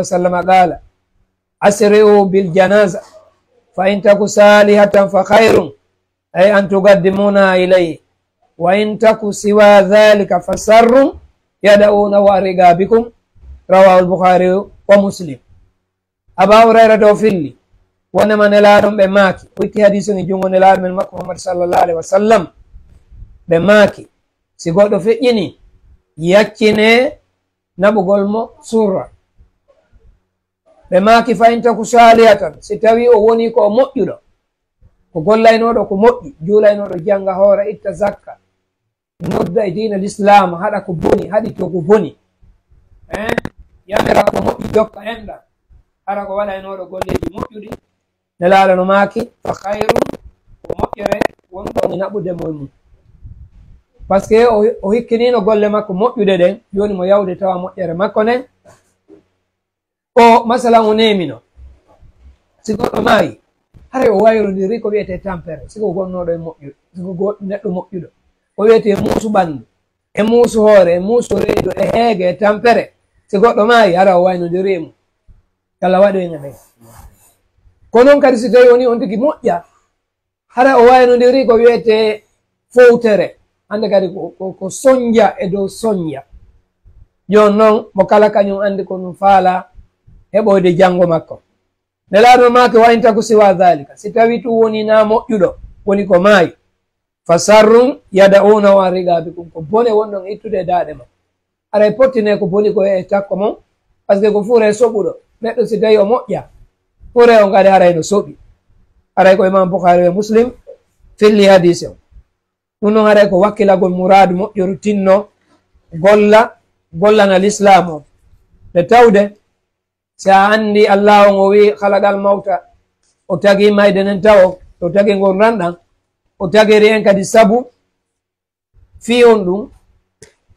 وسلم قال أسرعوا بالجنازة فإن تك صالحة فخير أي أن تقدمونها إليه وإن تك سوى ذلك فسر يدعون ورقابكم رواه البخاري ومسلم. أبا هريرة وفلي ونما نلارم بماكي ويكي حديث نجونغ نلار من محمد صلى الله عليه وسلم بماكي سيقول فيني يكيني نبغل مو سورة بماكي فإن تكو صالحة ستوي ووني كو مؤيدو ko gollaynoɗo ko moƴƴi juulaynoɗo janga hoore itta zakka nodda e diina l'islam haɗa ko boni haɗi to ko boni yamira ko moƴƴi jokka enɗa hara ko waɗaynoɗo golleji moƴƴuɗi nelaɗo no maaki fa hayrum ko moƴƴere wonɗo ni naɓude moy mum par ce que o hikkinino golle makko moƴƴude ɗen joni mo yawde tawa moƴƴere makko nden o masalan o nemino si goɗɗo maayi hara o wayrodiri ko wiyete tampere siko gonnoɗo e moƴƴuɗo siko neɗɗo moƴƴuɗo o wiyete muusu ɓandu e muusu hoore e muusu reedu e heege e tampere si goɗɗo maayi hara o waynodirimu kala waɗoyga ɓen ko noon kadi si tawi woni on tigi moƴƴa hara o waynodiri ko wiyete fowtere hande kadi ko soñja e dow soñja jon noon mo kala kañum andi ko ɗum faala heɓoyde janngo makko nelaɗo maake wayinta ko siwa dhalika si tawi tu woni na moƴƴuɗo woni ko maayi fa sarrum yada'una wa rigabikum ko bone wonɗon ittude daaɗe ma aray pottine ko boni ko e takko mon par ce que ko fuure soɓuɗo neɗɗo si tawi o moƴƴa fuure on kadi haray no soɓi aray ko imam boukhari e muslim filli hadise o ɗum noon haray ko wakkilagol mouradu moƴƴoru tinno gollana l'islam o nde tawde si a anndi allah on o wi halagal mawta o tagi mayde nen tawo o tagi ngol ranɗan o tagiri en kadi sabu fi on ɗum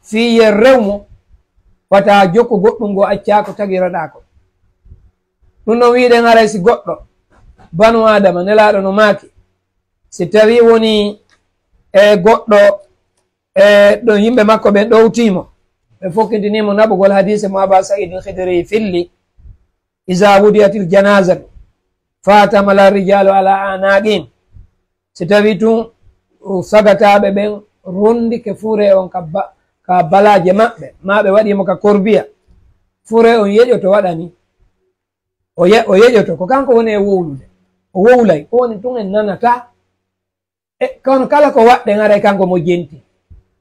fi yer rewmo wata jokku goɗɗum ngo acca ko tagiraɗa ko ɗum noon wiɗen haray si goɗɗo banu adama nelaɗo no maaki si tawi woni e goɗɗo e ɗo yimɓe makko ɓen ɗowtimo ɓe fokkitinimo naɓugol hadise mo aba saïd al-khidri filli iza wudiyatil janazatu fatamala rijalu ala anaqin si tawi tun sagataɓe ɓen rondi ke fure on ka balaje maɓɓe maɓe waɗimo ka korbiya fure on yeƴoto waɗani o yeƴoto ko kanko woni e wowlude o wowlay ko woni tun en nanata e kono kala ko waɗɗen aray kanko mo jenti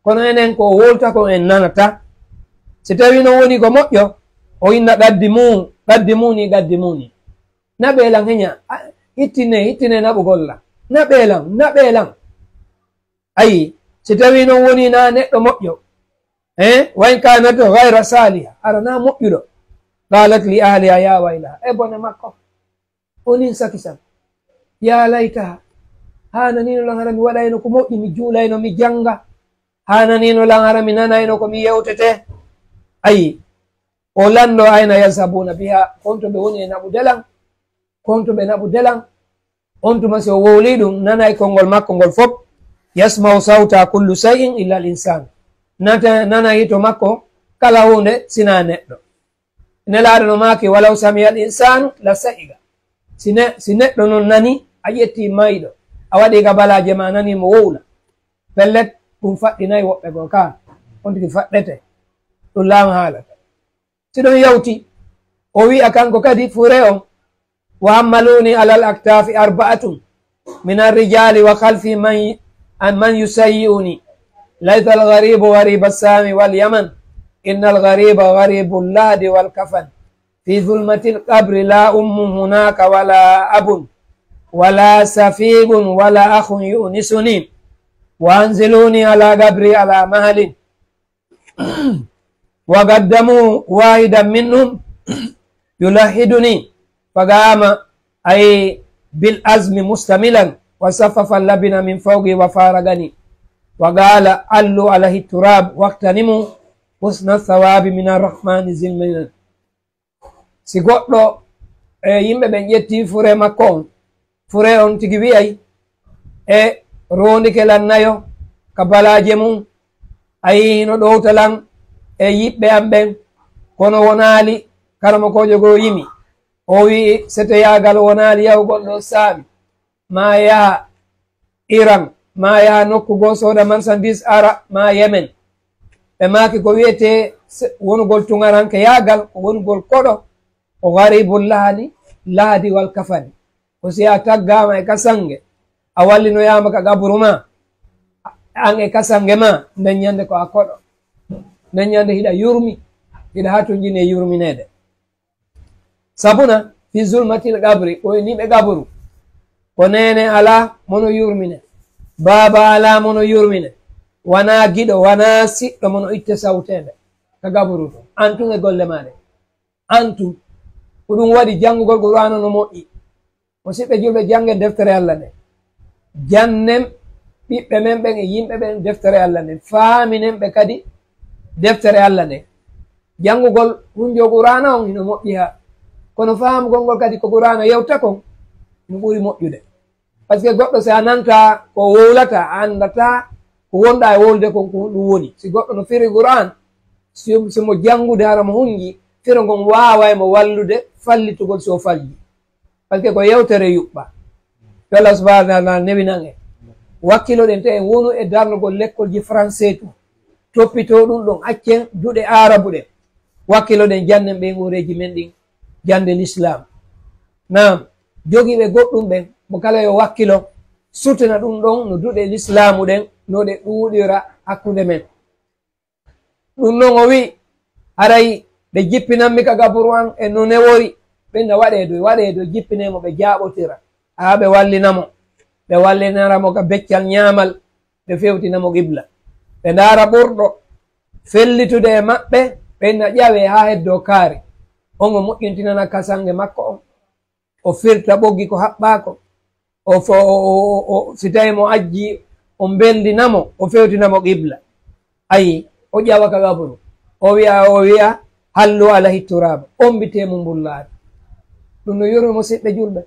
kono enen ko wolta ko en nanata si tawi no woni ko moƴƴo o inna ɗaddi muni gaddi muni naɓelan heña hittine naɓugolla naɓelan ayi si tawi noon woni na neɗɗo moƴƴo wayn kanato gayra saliha ara na moƴƴuɗo qalat li ahliha ya waylaha e bone makko onin sakisam ya laytaha hananino lan hara mi waɗayno ko moƴƴi mi juulayno mi janga hananino lan hara mi nanayno ko mi yewtete ayi o lando ayna yasabuna biha konto ɓe woni e naɓudelan konto ɓe naɓudelan on tuma si o wowli ɗum nanay konngol makko ngol fof yasmau sauta kullu shay'in illa l insan nana hito makko kala hunde sina neɗɗo nelaɗo no maaki walaw samiya l insanu la sa'iga si neɗɗo non nani a ƴetti mayɗo a waɗi ka balaje ma nani mo wowla pellet ɗum faɗɗinayi woɓɓe go ka on tigi faɗɗete ɗum laama haalata si ɗon yawti o wi'a kanko kadi fure on wa hammaluni alal aktafi arba'atun min arrijali wa khalfi man yusayyi'uni laysa algharibu ghariba assami walyaman inna alghariba gharibu llahdi walkafan fi zulmati lqabri la ummun hunaka wala abun wala safigun wala akhun yu'nisuni wa anziluni ala gabri ala mahalin وقدموا واحدا منهم يلحدني فقام أي بالأزم مستملا وصفف اللبن من فوقي وفارقني وقال علوا عليه التراب واغتنموا حسن الثواب من الرحمن ذي المنن si goɗɗo yimɓe ɓen ƴetti fure makko on fure on tigi wiyay e rondike lannayo ka balaje mum ayi no ɗowtalan e yiɓɓe am ɓen kono wonaali karama kojo go yimi o wi seto yagal wonali yawgol ɗo saabi ma yaha Iran ma yaha nokku go soda marchandise ara ma Yemen ɓe maki ko wiyete wonugol tugaranke yagal ko wonugol koɗo o garibul laadi wal kafani ko siya taggama e kasange a wallinoyama ka gaburu ma an e kasange ma nden ñande ko a koɗo nden ñande hiɗa yurmi hiɗa hatojine yurminede sabuna fi zulmatil gabri koye niɓe gaburu ko nene ala mono yurmine baba ala mono yurmine wana giɗo wana siɗɗo mono itte sawtede ka gaburu to antun e golle maɗe antum ko ɗum waɗi janngugol qur'ana no moƴƴi musidɓe julɓe janngen deftere Allah nde jannen ɓiɓɓe men ɓen e yimɓe ɓen deftere Allah nde faaminen ɓe kadi deftere Allah nde janngugol hunjo qur'ana on ino moƴƴi ha kono faamugol ngol kadi ko qur'ana yewta kon ino ɓuri moƴƴude par ce que goɗɗo si a nanta ko wowlata a anndata ko wonɗa e wolde kon ko ɗum woni si goɗɗo no firi qur'an simo janngude hara mo hunji firo ngon waaway mo wallude fallitugol so falli par ce que ko yewtere yuɓɓa to Allah subhanahu wa taala newinan en wakkiloɗen te en wonu e darnugol lekkolji français tu toppito ɗum ɗon accen duɗe arabu ɗen wakkiloɗen jannen ɓen ureji men ɗin jande l'islam nam jogiiɓe goɗɗum ɓen mo kala yo wakkilo sutana ɗum ɗon no duɗe l'islamu ɗen no ɗe ɗuuɗira hakkunde men ɗum noon o wi haray ɓe jippinanmi ka gaburu an e no newori ɓenna waɗeedo jippinemo ɓe jaaɓotira haa ɓe wallinamo ɓe wallinaramo ka beccal ñaamal ɓe fewtinamo qibla ɓe ndaara ɓurɗo fellitude e maɓɓe ɓenna ƴawe haa heddo kaari on o moƴƴintinana kasange makko on o firta ɓoggi ko haɓɓaako si tawi mo ajji o mbeldinamo o fewtinamo qibla ayi o ƴawa ka gaburu o wiya hallu ala hitturaba ombitemo mbullaade ɗum no yurmi musidɓe julɓe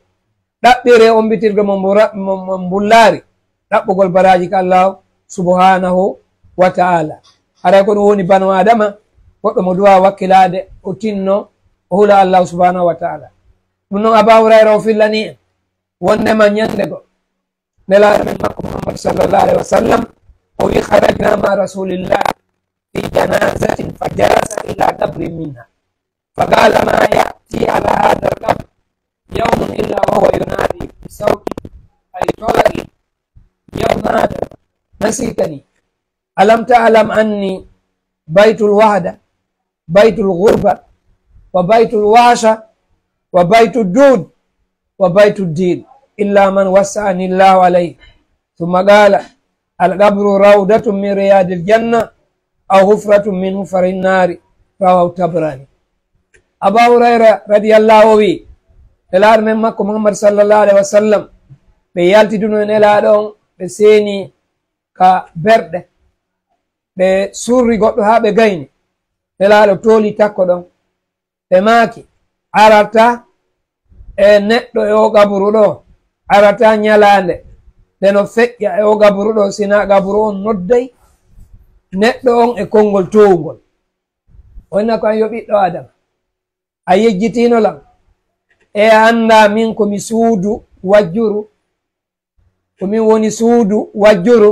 ɗaɓɓire ombitirgo mo mbullaari ɗaɓɓugol baraji ka Allah subhanahu wa ta'ala haray ko ɗum woni banu adama goɗɗo mo duwa wakkilade o tinno o hula Allah subhanahu wa ta'ala ɗum noon Aba Hurayra o fillani en wondema ñande go nelaɗo men makko Muhammad sallallahu alaihi wa sallam o wi kharajna ma rasulillah fi janazatin fajalasa ila qabrin minha faqala ma ya'ti ala hadha al-qabr yawmun illa wa huwa yunadi bi sawti ay tolaki yawmata nasitani alam ta'lam anni baytul wahda baytul ghurba wa baytul washa wa baytud dud wa baytud din illa man wassa'ani Allahu alayhi thumma qala al-qabru rawdatun min riyadil janna aw hufratun min hufarin nari rawahu Tabrani. Aba Hurayra radiyallahu wi nelaɗo men makko Muhammad sallallahu alaihi wa sallam ɓe yaltiduno e nelaɗo on ɓe seeni ka berɗe ɓe surri goɗɗo ha ɓe gayni nelaɗo tooli takko ɗon ɓe maaki arata e neɗɗo e o gaburu ɗo arata ñalande ndeno feƴƴa e o gaburu ɗo sina gaburu on nodday neɗɗo on e konngol towugol wonna ko an yo ɓiɗɗo adama a yejjitino lam e anda min komi suudu wajjuru komin woni suudu wajjuru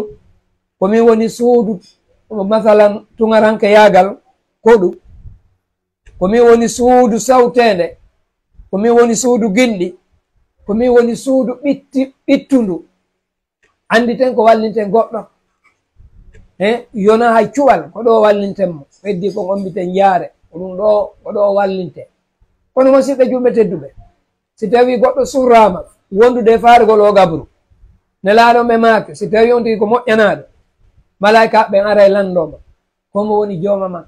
komin woni suudu masalan tugaranke yagal koɗu komin woni suudu sawtende komin woni suudu gilɗi komin woni suudu ɓittundu andi ten ko wallinten goɗɗo yona hay cuɓal ko ɗo wallinten mo heddi ko ombiten jaare ko ɗum ɗo ko ɗo wallinte kono musidɓe julɓe tedduɓe si tawi goɗɗo surrama wondude faarugol o gabru nelaɗo ɓe maake si tawi on tigi ko moƴƴanaɗo malaika ɓen ara e landoma kombo woni jooma ma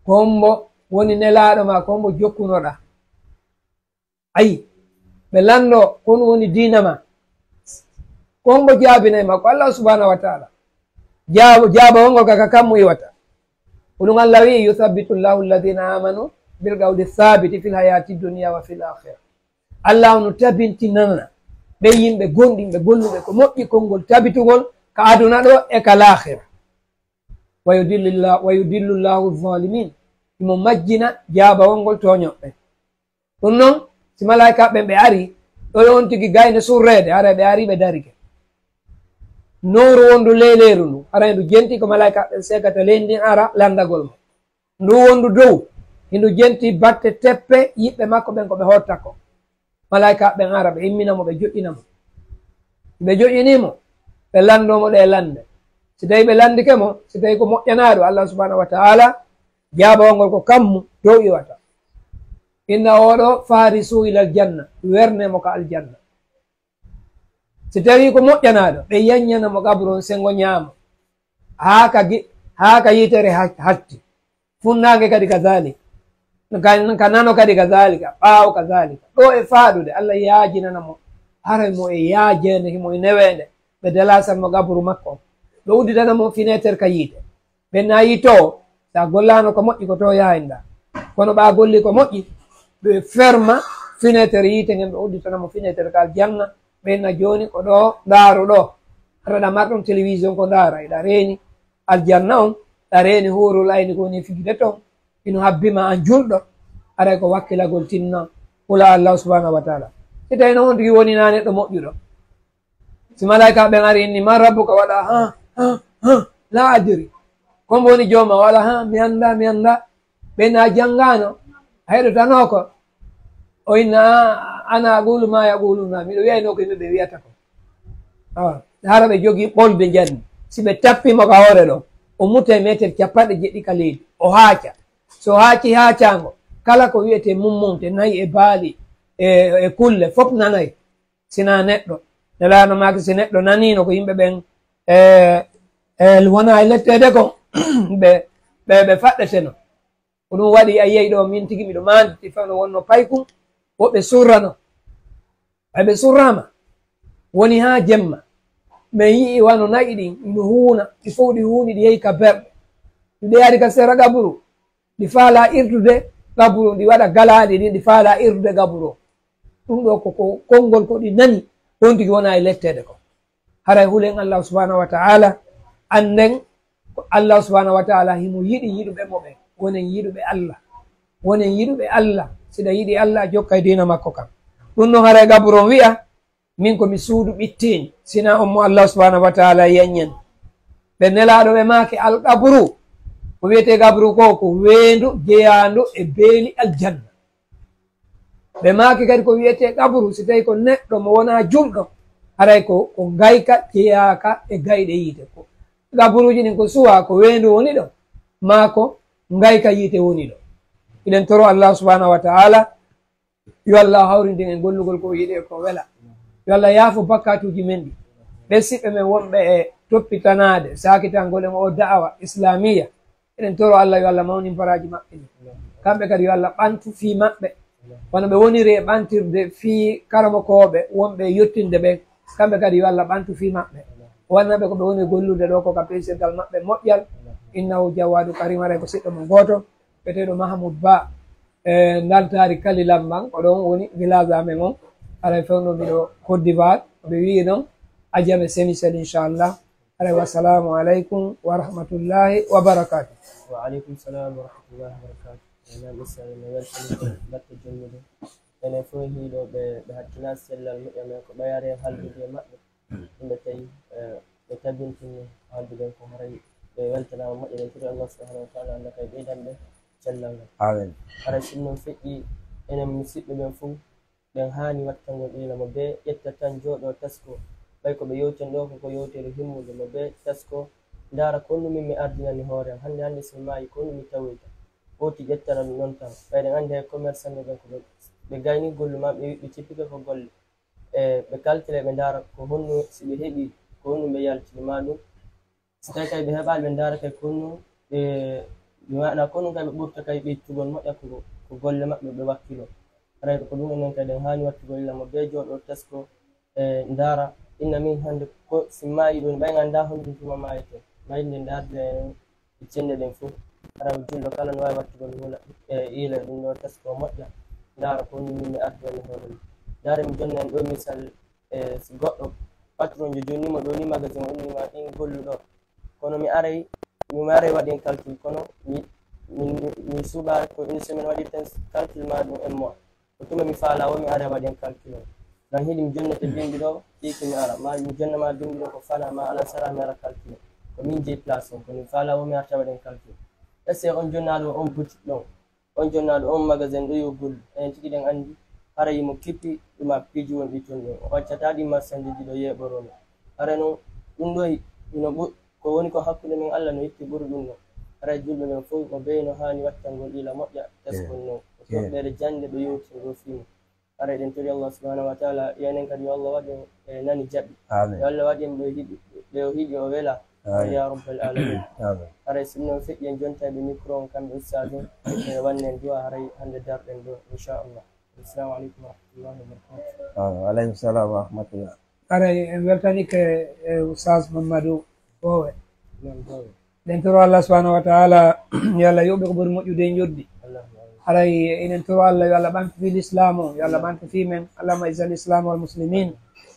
kombo woni nelaɗo ma kombo jokkunoɗa ayi ɓe lando kono woni diina ma kombo jaabinayma ko Allah subhanahu wa ta'ala jaaba wongol kaka kammo iwata ko ɗum Allah wi yuthabbitu llahu alladina amanu bil qawli thabiti fil hayati dunia wa fil akhira Allah no tabintinana ɓe yimɓe gonɗinɓe golluɓe ko moƴƴi konngol tabitugol ka aduna ɗo e ka lahira wa yudillu llahu zalimin imo majjina jaabawol ngol toñoɓɓe. ɗum noon si malaikaɓe ɓe ari ɗo on tigi gayne surrede ara ɓe ari ɓe darike noru wondu leyleru ndu ara ndu jenti ko malaikaɓe segata leydi ara landagol mo ndu wondu dow hindu jenti batte teppe yiɓɓe makko ɓen ko ɓe hotta ko malaikaɓe ara ɓe imminamo ɓe joƴƴinamo ɓe joƴƴinimo ɓe landomo ɗe lande si tawi ɓe landike mo si tawi ko moƴƴanaɗo Allah subhanahu wa ta'ala jaabawol ngol ko kammu dow iwata inna oɗo farisu ilal janna wernemo ka aljanna si tawi ko moƴƴanaɗo ɓe yanyanamo gabron sengo ñaama haa ka yitere hatti funnage kadi ka zalika ka nano kadi ka zalika ɓaawo ka zalika ɗo e faaɗude Allah yaajinanamo haray mo e yaajende himo e newende ɓe dalasanmo gabru makko ɓe udditanamo finétere ka yiite ɓe nayi to sa gollano ko moƴƴi ko to yahenda kono ɓa golli ko moƴƴi ɓe ferma finétere yiite ngen ɓe udditanamo finétere ka aljanna ɓenna joni ko ɗo ndaaru ɗo aɗa mar ɗum télévision ko ndaara eɗa reeni aljanna on ɗa reeni hurul ayni koni figide toon ino habbima an julɗo aɗa ko wakkilagol tinna hula Allah subhanahu wa taala si tawi no on tigi woni na neɗɗo moƴƴuɗo si malaika ɓen ari inni man rabbuka waɗa la adiri kombo woni jooma waɗa mi anda ɓenna janngano heɗotano ko o inna ana aqulu ma yaquluna miɗo wiyayno ko yimɓe ɓe wiyata ko hara ɓe jogii ɓolde janni si ɓe tappimo ka hoore ɗo o mutta e metere capanɗe jeɗɗi ka leydi o haaca so haaci haacango kala ko wiyete mummonte nayi e baali e kulle fof nanayi sina neɗɗo nelano maake si neɗɗo nanino ko yimɓe ɓen wona e lettede kon ɓe faɗɗeteno ko ɗum waɗi a yeyi ɗo min tigi miɗo manditi fano wonno paykum woɓɓe surrano ɓe surrama woni ha jemma min yii wano nayi ɗin ino huuna ɗi fof ɗi huuni ɗi yehi ka berɗe ɗi ari ka sera gaburu ɗi faala irtude gaburu ɗi waɗa galaɗi ɗin ɗi faala irtude gaburu ɗum ɗo koko konngol ko ɗi nani ɗon tigi wona e lettede ko haray hulen Allah subhanahu wa ta'ala anden Allah subhanahu wa ta'ala himo yiɗi yiɗuɓe mo ɓen wonen yiɗuɓe Allah siɗa yiɗi Allah jokka e dina makko kam ɗum noon haray gaburon wi'a min komi suudu ɓittiñi sina on mo Allah subhanahu wa ta'ala yanñen ɓe nelaɗo ɓe maake algabru ko wiyete gabru ko weendu jeyandu e beeli aljanna ɓe maake kadi ko wiyete gabru si tawi ko neɗɗo mo wona julɗo haray ko gayka jeyaka e gayɗe yiite ko gabruji ɗin ko suwa ko weendu woni ɗo ma ko gayka yiite woni ɗo iɗen toro Allah subhanahu wa ta'ala yo Allah hawrindin en gollugol ko yiɗe ko wela yo Allah yaafo bakkatuji men ɗi ɓe siɓɓe men wonɓe e toppitanade sakitangol en o da'awa islamiya eɗen toro Allah yo Allah mawnin paraji maɓɓe ɗi kamɓe kadi yo Allah ɓantu fii maɓɓe wono ɓe woniri e ɓantirde fii karamokoɓe wonɓe yettinde ɓen kamɓe kadi yo Allah ɓantu fii maɓɓe wannaɓe ko ɓe woni gollude ɗo ko ka présidental maɓɓe moƴƴal innahu jawadu karim aray ko siɗɗo mo goto ɓeteɗo Mahamoud Ba daltari kali lamban ko ɗon woni village amen on aray fewno miɗo Côte d'Ivoire ɓe wi noon ajame semisel inchallah aray wassalamu aleykum wa rahmatullahi wa barakatuh. Wa aleykum salam wa rahmatullahi wa barakatuh. Enen ɓesare no weltani batte jonnude enen fof hiiɗo ɓe hakkila sellal moƴƴa men ko ɓayare haldude maɓɓe ɗumɓe tawi ɓe tabintini haldude ko haray ɓe weltanama moƴƴa ɓen tiri Allah subhanahu wa taala anda kay ɓeydanɓe cellal ngal amin haray sin noon feƴƴi enen musidɓe ɓen fof ɓen haani wattangol ilamo be ƴetta tan jooɗo tasko ɓay ko ɓe yewten ɗo koko yewtere himmude mo be tasko ndaara konnumin mi ardinani hoore am hannde so maayi konnumi tawoyta ɓoti ƴettana ɗum noon tan ɓayɗen anndi hay commerçant ɓen ko ɓe gayni gollu ma ɓe ɓe cippike ko golle ɓe calcule ɓe ndaara ko honno si ɓe heɓi ko honno ɓe yaltinima ɗum so tawi kay ɓe heɓali ɓe ndaara kay konno ɓe waɗa konno kay ɓe ɓurta kay ɓeytugol moƴƴa ko golle maɓɓe ɓe wakkilo haray ko ɗum enen kadi en haani wattugol illamo be jooɗo tasko ndaara inna min hannde ko si maayi ɗon ɓay gannda honɗum tuma maayete mayde ndarde e cenne ɗen fof hara julɗo kala no wawi wattugol hula iila ɗum ɗo tasko moƴƴa ndaara ko ni min mi ardone hoore mum ndaare mi jonna en ɗo misal si goɗɗo patron jo jonnimo ɗo ni magasin o innima ɗin golluɗo kono mi aray waɗin calcul kono mi min suɓa ko une semaine waɗi ten calcul ma ɗum en mois ko tuma mi faala wo mi ara waɗen calcul o ngam hiɗi mi jonnete bimbi ɗo ɗiki mi ara ma mi jonnama bimbi ɗo ko fana ma ala sara mi ara calcul ko min jeyi place on ko mi faala wo mi arta waɗen calcul ese on jonnaɗo on boutique ɗon on jonnaɗo on magasin ɗo yo gol enen tigi ɗen andi hara yimo kippi ɗuma piiji wonɗi toon ɗon o waccata ɗi marchandiji ɗo yeɓorono hara noon ɗum ɗo ino ko woni ko hakkude min Allah no yetti ɓuri ɗum ɗo hara julɓe ɓen fof mo beyi no hani wattangol ila moƴƴa teskon noon o toɓɓere jande ɗo yewti ɗo fimo hara eɗen tori Allah subhanahu wa taala yanen kadi yo Allah waɗen e nani jaɓi yo Allah waɗen ɓe o hiɗi o wela ya rabbal alamin haray sinno feƴƴi en jontaɓe micro on kamɓe ustade e wannen duwa haray hande darɗen ɗo inchallah assalamu aleykum wa rahmatullahi wa barakatuh aleykum salam wa rahmatullah haray en weltanike e oustage Mamadou Bowe ɗen toro Allah subhanahu wa taala yo Allah yoɓɓe ko ɓuri moƴƴude e joddi haray enen toro Allah yo Allah ɓantu fi l'islam o yo Allah ɓantu fi men allahuma isa l'islam wal muslimin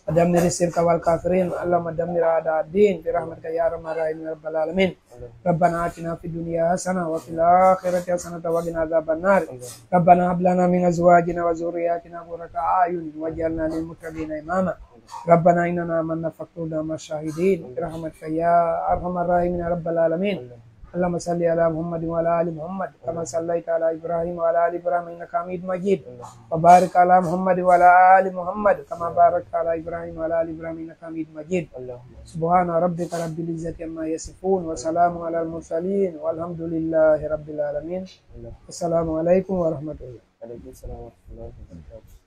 ودمر الشرك والكافرين اللهم دمر أعداء الدين برحمتك يا أرحم الراحمين يا رب العالمين ربنا آتنا في الدنيا حسنة وفي الآخرة حسنة وقنا عذاب النار ربنا هب لنا من أزواجنا وذرياتنا قرة أعين واجعلنا للمتقين إماما ربنا إننا آمنا فاكتبنا مع الشاهدين برحمتك يا أرحم الراحمين يا رب العالمين اللهم صل على محمد وعلى ال محمد كما صليت على ابراهيم وعلى ال ابراهيم انك حميد مجيد وبارك على محمد وعلى ال محمد كما باركت على ابراهيم وعلى ال ابراهيم انك حميد مجيد سبحان ربك رب العزة عما يصفون وسلام على المرسلين والحمد لله رب العالمين السلام عليكم ورحمة الله. عليكم السلام ورحمة الله وبركاته.